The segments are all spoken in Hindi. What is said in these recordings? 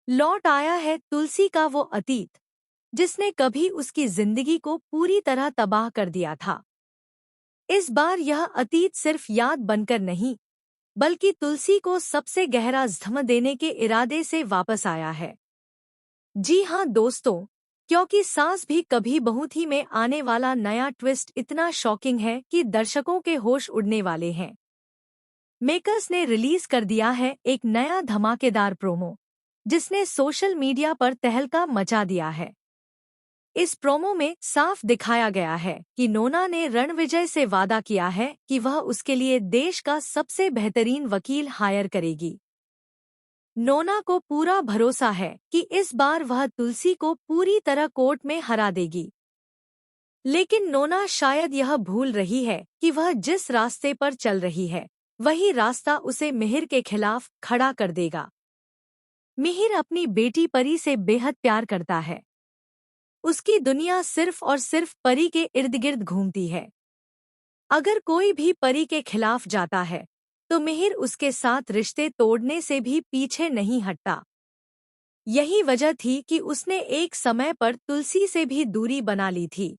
लौट आया है तुलसी का वो अतीत, जिसने कभी उसकी जिंदगी को पूरी तरह तबाह कर दिया था। इस बार यह अतीत सिर्फ याद बनकर नहीं, बल्कि तुलसी को सबसे गहरा जख्म देने के इरादे से वापस आया है। जी हाँ दोस्तों, क्योंकि सास भी कभी बहू थी में आने वाला नया ट्विस्ट इतना शॉकिंग है कि दर्शकों के होश उड़ने वाले हैं। मेकर्स ने रिलीज कर दिया है एक नया धमाकेदार प्रोमो, जिसने सोशल मीडिया पर तहलका मचा दिया है। इस प्रोमो में साफ दिखाया गया है कि नोना ने रणविजय से वादा किया है कि वह उसके लिए देश का सबसे बेहतरीन वकील हायर करेगी। नोना को पूरा भरोसा है कि इस बार वह तुलसी को पूरी तरह कोर्ट में हरा देगी। लेकिन नोना शायद यह भूल रही है कि वह जिस रास्ते पर चल रही है, वही रास्ता उसे मिहिर के खिलाफ खड़ा कर देगा। मिहिर अपनी बेटी परी से बेहद प्यार करता है। उसकी दुनिया सिर्फ और सिर्फ परी के इर्द गिर्द घूमती है। अगर कोई भी परी के खिलाफ जाता है, तो मिहिर उसके साथ रिश्ते तोड़ने से भी पीछे नहीं हटता। यही वजह थी कि उसने एक समय पर तुलसी से भी दूरी बना ली थी।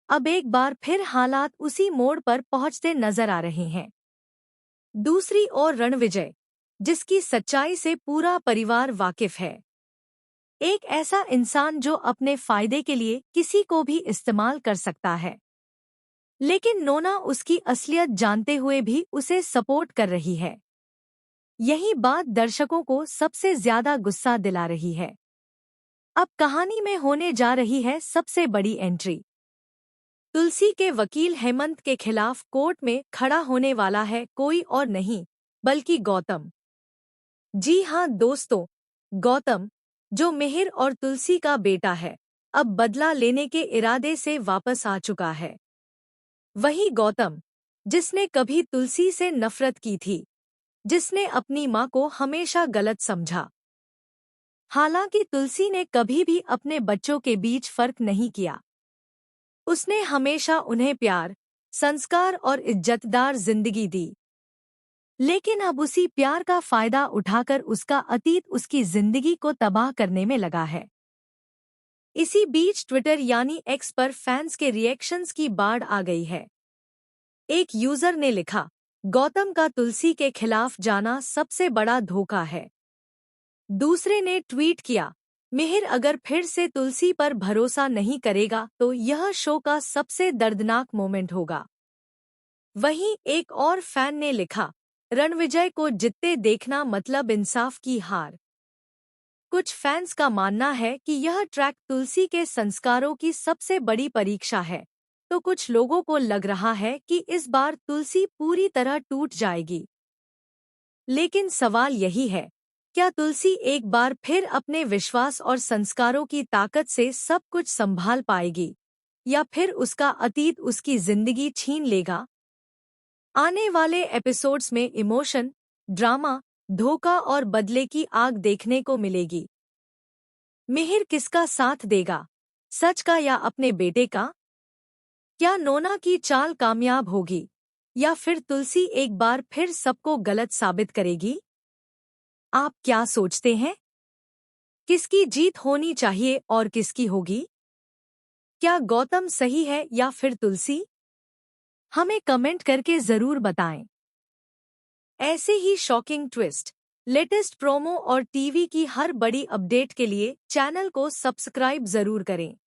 अब एक बार फिर हालात उसी मोड़ पर पहुंचते नजर आ रहे हैं। दूसरी ओर रणविजय, जिसकी सच्चाई से पूरा परिवार वाकिफ है। एक ऐसा इंसान जो अपने फायदे के लिए किसी को भी इस्तेमाल कर सकता है। लेकिन नोना उसकी असलियत जानते हुए भी उसे सपोर्ट कर रही है। यही बात दर्शकों को सबसे ज्यादा गुस्सा दिला रही है। अब कहानी में होने जा रही है सबसे बड़ी एंट्री। तुलसी के वकील हेमंत के खिलाफ कोर्ट में खड़ा होने वाला है कोई और नहीं, बल्कि गौतम। जी हाँ दोस्तों, गौतम, जो मिहिर और तुलसी का बेटा है, अब बदला लेने के इरादे से वापस आ चुका है। वही गौतम, जिसने कभी तुलसी से नफरत की थी, जिसने अपनी माँ को हमेशा गलत समझा। हालांकि तुलसी ने कभी भी अपने बच्चों के बीच फर्क नहीं किया। उसने हमेशा उन्हें प्यार, संस्कार और इज्जतदार जिंदगी दी। लेकिन अब उसी प्यार का फायदा उठाकर उसका अतीत उसकी जिंदगी को तबाह करने में लगा है। इसी बीच ट्विटर यानी एक्स पर फैंस के रिएक्शंस की बाढ़ आ गई है। एक यूजर ने लिखा, गौतम का तुलसी के खिलाफ जाना सबसे बड़ा धोखा है। दूसरे ने ट्वीट किया, मिहिर अगर फिर से तुलसी पर भरोसा नहीं करेगा तो यह शो का सबसे दर्दनाक मोमेंट होगा। वहीं एक और फैन ने लिखा, रणविजय को जीतते देखना मतलब इंसाफ की हार। कुछ फैंस का मानना है कि यह ट्रैक तुलसी के संस्कारों की सबसे बड़ी परीक्षा है, तो कुछ लोगों को लग रहा है कि इस बार तुलसी पूरी तरह टूट जाएगी। लेकिन सवाल यही है, क्या तुलसी एक बार फिर अपने विश्वास और संस्कारों की ताकत से सब कुछ संभाल पाएगी, या फिर उसका अतीत उसकी जिंदगी छीन लेगा? आने वाले एपिसोड्स में इमोशन, ड्रामा, धोखा और बदले की आग देखने को मिलेगी। मिहिर किसका साथ देगा, सच का या अपने बेटे का? क्या नोना की चाल कामयाब होगी, या फिर तुलसी एक बार फिर सबको गलत साबित करेगी? आप क्या सोचते हैं? किसकी जीत होनी चाहिए और किसकी होगी? क्या गौतम सही है या फिर तुलसी? हमें कमेंट करके जरूर बताएं। ऐसे ही शॉकिंग ट्विस्ट, लेटेस्ट प्रोमो और टीवी की हर बड़ी अपडेट के लिए चैनल को सब्सक्राइब जरूर करें।